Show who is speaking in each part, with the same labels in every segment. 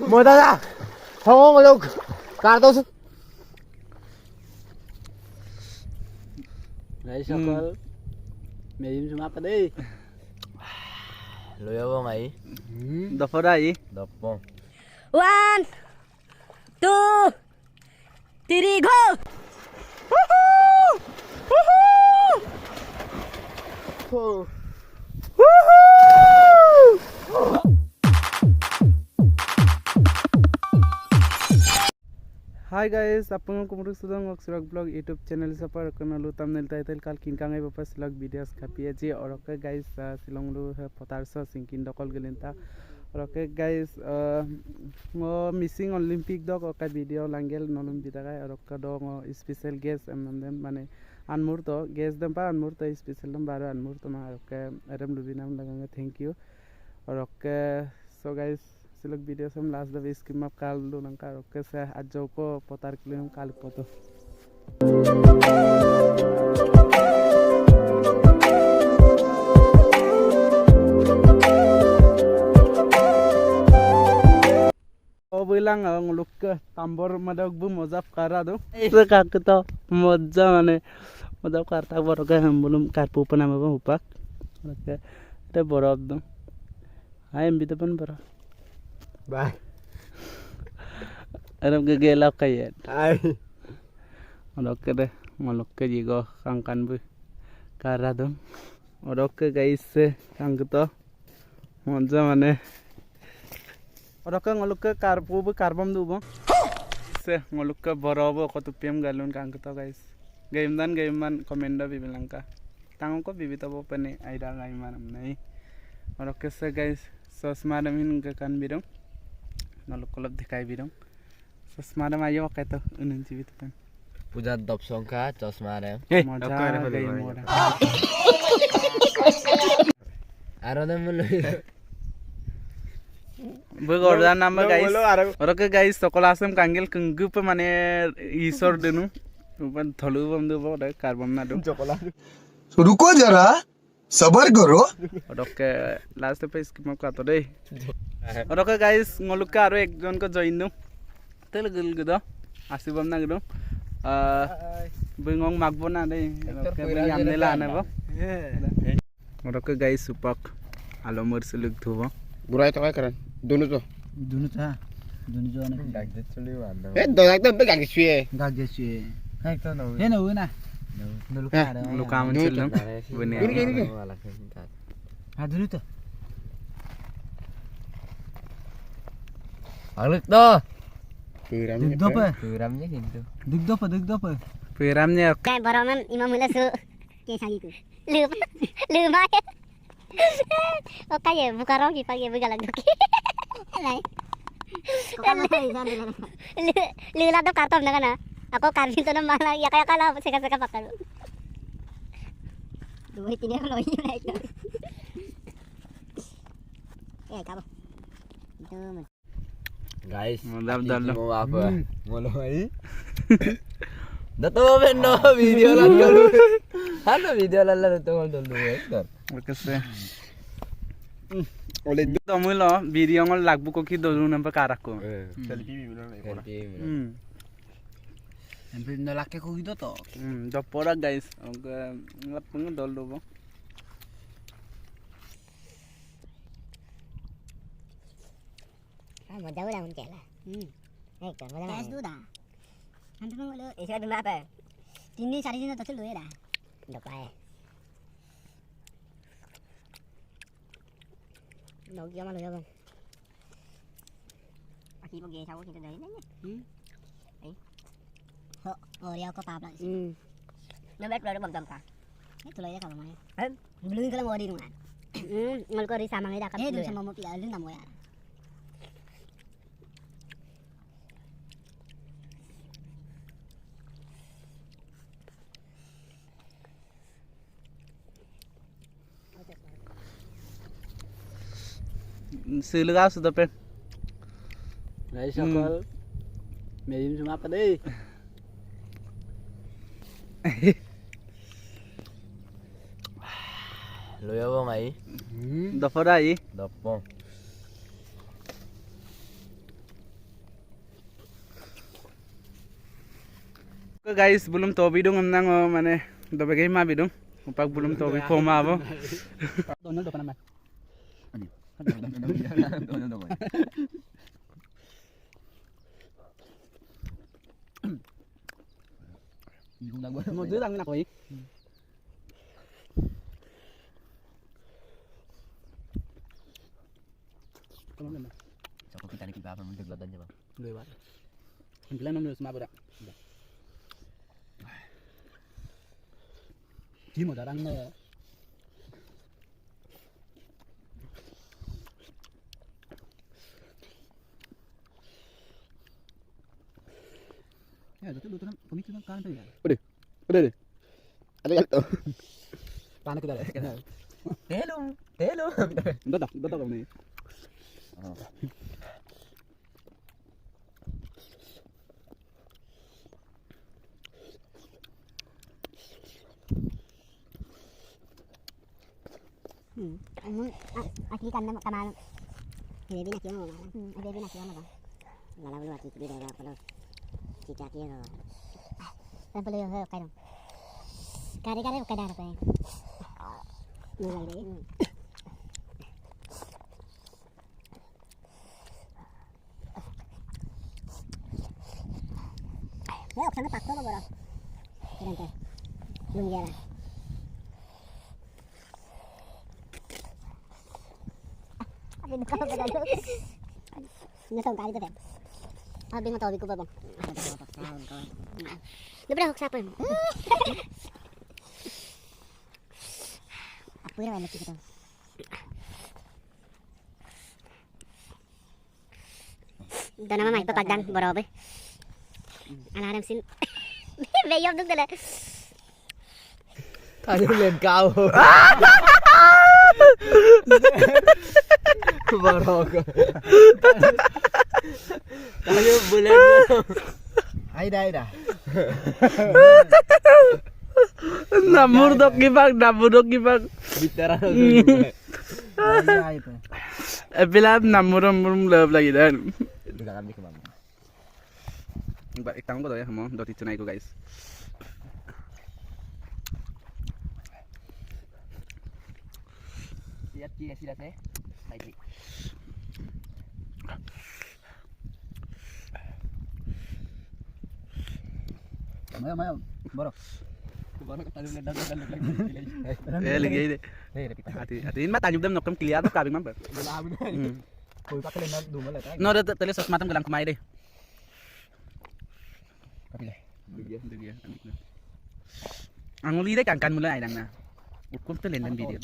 Speaker 1: 뭐다가 성공을 কাটদছ
Speaker 2: Đấy সকল মেরিম জমা পা দেই
Speaker 1: লৈ যাব মাই
Speaker 2: দফরা ই
Speaker 1: দপ
Speaker 3: 1 2 3 go
Speaker 2: हाय गाइस अपन कुमरुक सुदंग अक्सरक ब्लॉग यूट्यूब चैनल से पर कनलु तमनेल टाइटल काल किनकांगे बपा सिलक वीडियोस खापिए जे और ओके गाइस सिलंगलु पतारस सिंकिन दकल गेलिनता और ओके गाइस मो मिसिंग ओलंपिक दक ओका वीडियो लांगेल नलुम बिदागा और ओका दो स्पेशल गेस्ट एमदम माने अनमुर्तो गेस्ट दम पा अनमुर्तो स्पेशल दम बारो अनमुर्तो मा ओके एरम लुबिनाम लगांगे थैंक यू और ओके सो गाइस सिलक वीडियो हम लास्ट द स्कीम अप काल दो नंका ओके से आज जो को पतार के लिए हम काल पतो ओ belong nguluk ke tambor madak bu mozap kara do se kak to moza mane mozap karta bor ke belum karpu panama ba upak oke te borab do ayam bi pan bor
Speaker 1: bye
Speaker 2: aram ke gelap kayet
Speaker 1: ai
Speaker 2: oke deh nguluk ke jigo kangkan bu kara do oke guys se kang to moza mane Oke ngoluk ke karpu bu karbam du bang se ngoluk ke borobo ko tu pm galun kang to guys game man komenda bibilang ka tangong ko bibita bo pane aida ngai manam nai oke se guys sosmadam hin ke kan bidong ngoluk kolab dikai bidong sosmadam ayo ka to unun jibit pan
Speaker 1: puja dop songka chosmare
Speaker 2: moja gai mora
Speaker 1: arodam
Speaker 2: Begordan nama guys. Oke guys, sekolah asam kanggil kenggup mane isor denu. Upan tholu bam du bo dai karbam na du.
Speaker 4: रुको जरा सबर करो
Speaker 2: Oke last pe skip ka to dei. Oke guys, ngoluk ka aro ekjon ko join du. Tel gul gudo. Asibam na gudo. Bengong magbo na dei. Oke yam ne la na bo. Oke guys, supak alomor seluk thu bo.
Speaker 4: बुराई तो क्या करन दोनों तो
Speaker 2: Dunu ta. Dunu jo na.
Speaker 1: dagde chuli wanda
Speaker 4: ए दो लाख तो बेकार किसी है
Speaker 2: Gag jesu.
Speaker 1: kai to no
Speaker 2: He no na.
Speaker 1: luka
Speaker 2: Luka muncul dong. Buni. Ha dulu tuh.
Speaker 1: aluk do
Speaker 2: Dopa.
Speaker 1: kuramnya gitu
Speaker 2: Duk dopa. Piramnya
Speaker 3: kayak barongan imam mula su kayak sagi tu lum aja oh kayak buka rogi pagi begalan doki lai lu lah tuh karton dengan aku karbin tuh malah ya kayak kalah seka pakai dua ini dia loy itu kamu itu
Speaker 1: guys
Speaker 2: Mantap, dalam.
Speaker 1: mau apa ngolo ai dato bendo video lan galu hano video lan lan to ngol dulu ya
Speaker 2: oke se.
Speaker 4: ओले
Speaker 2: To mulo video ngol lagbu ko ki dolu nampa karakku.
Speaker 4: Selfie भी मिलना है
Speaker 2: Hampir nolak ko gitu to. Dopora guys. Oke ngat pung dolu bo.
Speaker 3: mau jauh dah mungkin lah kan mana dulu dah nanti mau lu istirahat dulu apa ini cari sini tuh dulu ya dah udah kaya đâu kia mà lừa không khi mà ghé sau thì đấy đấy đấy đeo có tạp lại nó bét rồi nó bầm tầm cả hết tụi lấy ra cả mày lưng cái là mua đi đúng không ngồi coi đi sao mà người ta cắt lưng sao mà một cái lưng nằm ngồi à
Speaker 2: Silaga sudah pen.
Speaker 5: Guys, সকল মেরিম জমা পা দেই
Speaker 1: লৈ যাব মাই
Speaker 2: Dopora i.
Speaker 1: dopo
Speaker 2: Guys, belum tobi dong nang mana dobe game ma bidung. Upak belum tobi koma abo.
Speaker 5: Donald depan nama. Mau dulu tangan aku ik. Kalau mana?
Speaker 1: Siapa kita nih kita apa mendeglatan aja bang.
Speaker 5: Dua bat. Sembilan nomor semua berak. Chỉ một đằng nữa. Ya, itu dulu pemikiran kan tuh ya.
Speaker 4: Udah deh. Ada yang tuh.
Speaker 5: Panas kita deh.
Speaker 1: Telung.
Speaker 5: Udah tak ini.
Speaker 3: Asli kan nama kamal. Baby nak kiam mana? Baby nak kiam mana? Malah lu asli dia dah kalau cicak dia dah. Dan perlu he kai dong. Kare kai dah apa? Mulai deh. Ya, sana pakto lo bora. Nanti. Belum jalan. Ini kau berada. Ini tahu kali tu kan? Abis nak tahu biku apa bang? Lu berapa siapa? Aku ini mana kita? Dah nama mai pagdan borobe. Alarm sin. Beyom tu dah.
Speaker 1: Tadi lên cao. Barok. Tadi bulan. Ai dah.
Speaker 2: Namur dok gibang.
Speaker 1: Bicara.
Speaker 2: Epilah namur love lagi dah.
Speaker 1: Dekat kami ke bang.
Speaker 2: Mbak ikutang ko to ya, mo doti tunay ko guys.
Speaker 1: Silat eh. Baik.
Speaker 5: Mayo, borok.
Speaker 2: Lagi deh. Atin mata nyub dam nokam kiliat to kabing mamber.
Speaker 1: Koy pakai lengan dulu lah.
Speaker 2: No, tali sos matam galang kumai deh.
Speaker 1: Kapileh.
Speaker 2: Dia. Anguli deh kan mulai dang na. Ukum tu lendan video.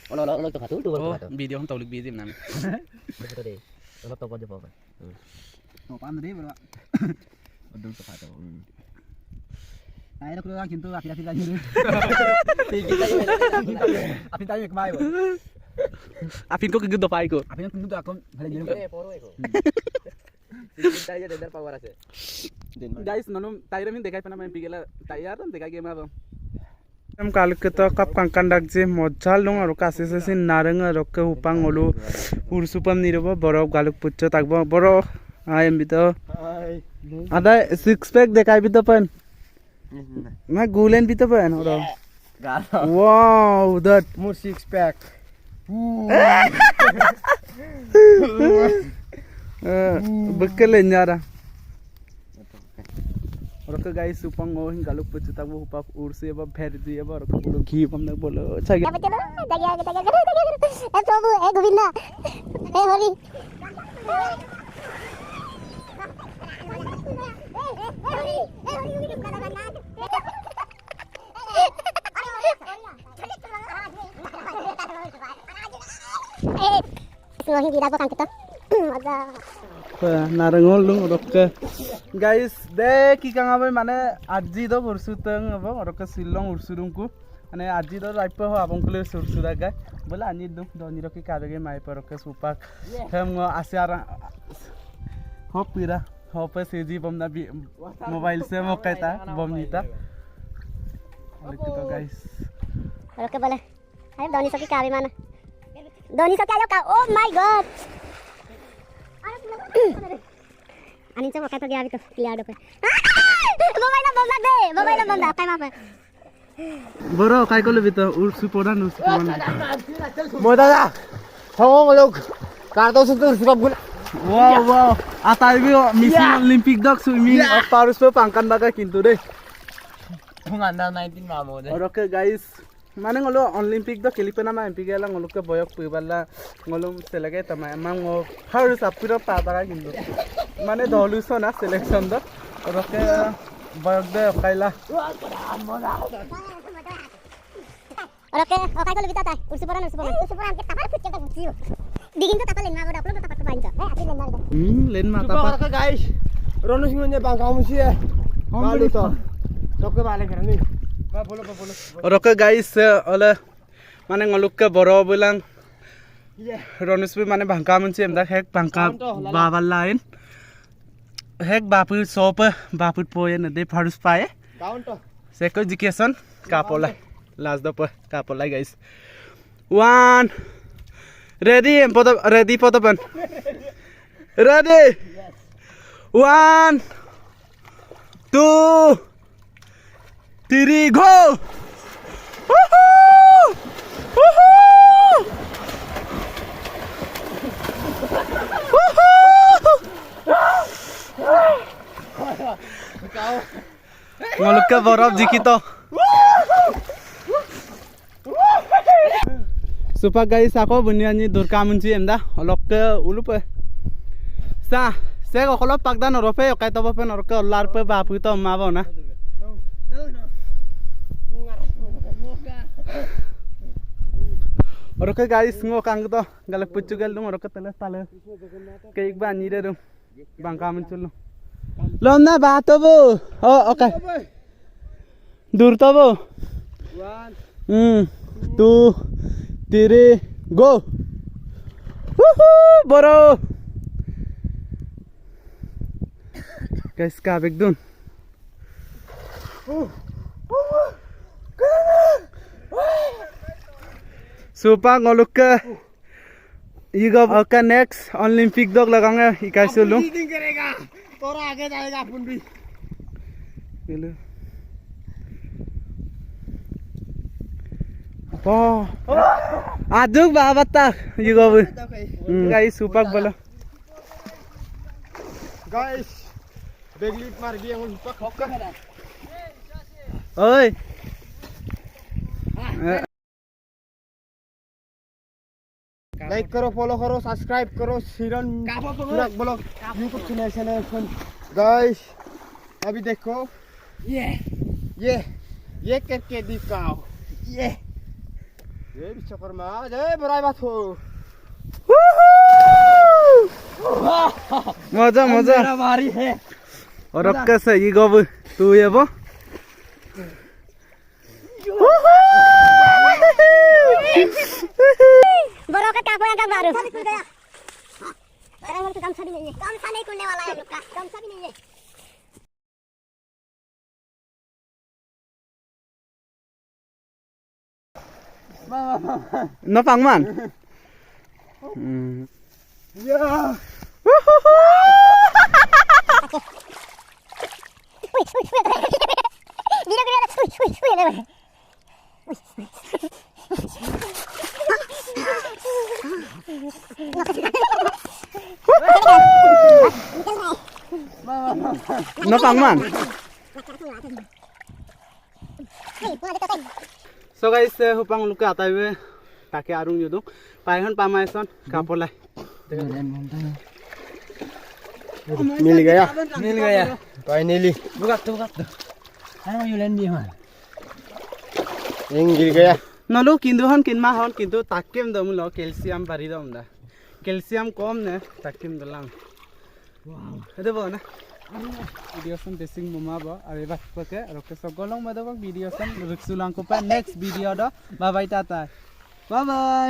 Speaker 1: Lo tu tu
Speaker 2: Oh, video hong taulik video nam.
Speaker 1: Betul deh. Lo tahu aja apa?
Speaker 5: Mau pan deh bro.
Speaker 1: Betul tu kata.
Speaker 5: Nah, ini aku kintu akhir-akhir aja deh.
Speaker 1: Apin tayo kemai bo.
Speaker 2: Apin ko kagud pa ko.
Speaker 5: Apin kintu aku balik jadi.
Speaker 1: Poro eko. Kita aja dendar power ase.
Speaker 2: Guys, nono tayo min dekay pa naman pigela tayar dekay game abo. Am kalkata kap kangkan dakje mojal dong aro kase sese narang aro ke upang olu ursupam niroba borok galuk puccho takbo boro ayam bito ada six pack dekai bito pan ma gulen bito pan oro wow that
Speaker 1: More six pack.
Speaker 2: bekal nyara Orok guys upang oh galuk puccho takbo upap urse ba bherdi ba orok pulo ghee pamna bolo chagi
Speaker 3: Dapat chalo, dagia. Prabhu, Govinda. Hari. Semua kita apa kan kita? Ada.
Speaker 2: narangol lung orok guys de ki kang abe mane aji do ursutang abo orok silong ursudung ku ane aji do raipo ho abong kule sursuda ga bola ani dum do ni roki kabege mai porok supak hem asiara hopira hope seji bom na bi mobile se mo kaita bom nita alito guys
Speaker 3: Oke boleh. Ayo Doni Soki kami mana? Doni Soki ayo kau. Oh my god. Anin coba kata dia itu lihat apa? Mobile bom deh. Bapak itu bom dah. Kayak apa?
Speaker 2: Bro, kayak kalau gitu, urus podan.
Speaker 1: Modalnya. Tolong lo. Kartu itu sebab guna.
Speaker 2: Wow. Atai bi missing Olympic dog swimming parus pe pangkan baga kintu deh.
Speaker 1: Under 19 mamu deh.
Speaker 2: Oke guys, mana ngolo Olympic dog kelipe nama MP gala ngolo ke boyok pibala ngolo selege tama emang ngo harus apiro pataga kintu. Mana dolu sona selection dog. Oke boyok deh kaila.
Speaker 3: Oke, kayak kalau kita teh, urus podan. Kita harus kita kecil. Digin tuh tapal lena, udah upload tuh tapal kebanca. Asli lena itu.
Speaker 2: Len mata
Speaker 1: Coba
Speaker 2: pa.
Speaker 1: orang guys. Ronus ngene bang kamu sih ya. Kalu to. Coba balik kan nih. Bolo.
Speaker 2: Oke guys, oleh mana ngoluk ke boro bilang. Ronus bi mana bangka munci emda hek bangka babal lain. Hek bapur sopa bapur poye nade harus paye.
Speaker 1: Kaun to.
Speaker 2: Seko education kapola. Last dopo kapola guys. 1 Ready for the fun. Ready. 1 2 3 go. Woohoo! Woohoo! Woohoo! Ngaluk ke borop jikito. Super guys, ako bunyiannya durka munci emda, olok ke ulupe. Sa, saya kalau pagdan orope, okai topo pen orok ke larpe bapu to mabo na. Orok ke guys, ngokang to, galak pucugal dong orok ke teles tale. Kayak banyi deh dong, bangka muncul. Lona bato bu, oh oke. Dur to bu. 1 2 3 go. Woohoo bro. Guys kabek dun. Super ngoluk ke इगो का next Olympic दog लगाएंगे इक्कीस लोग
Speaker 1: करेगा तोरा आगे जाएगा अपन भी
Speaker 2: आजुक बाबा तक इगो गाइस सुपर बोलो
Speaker 1: गाइस बेगली मार दिया उन पर खक्का
Speaker 2: ओए
Speaker 1: लाइक करो फॉलो करो सब्सक्राइब करो सिरन सुरग ब्लॉग यूट्यूब चैनल गाइस अभी देखो ये करके दिखाओ ये विश्वकर्मा जय बराई बात हो
Speaker 2: मजा मजा
Speaker 1: भारी है
Speaker 2: और रक्का से ये गब तू ये वो
Speaker 3: बड़ों का कापो का बारू अरे वो तो कमसा भी नहीं है कमसा नहीं खुलने वाला है लोग का कमसा भी नहीं है
Speaker 2: nó phẳng màn nó phẳng màn so guys hupang luka tayo take arung yudung paihon pamaison kapolai
Speaker 1: मिल गया फाइनली बुका तो अरे मैं यूलेन नहीं हूं इंग गिर गया
Speaker 2: नलु किंतु हन किनमा हन किंतु ताकेम दम लो कैल्शियम बारी दम दा कैल्शियम कम ने ताकेम दलां वाओ हेदे बो ना वीडियो सन बेसिंग ममा बो अरे बात पके रोके सगोलंग मदबक वीडियो सन रुक्सुलां को पा नेक्स्ट वीडियो दो bye bye tata bye bye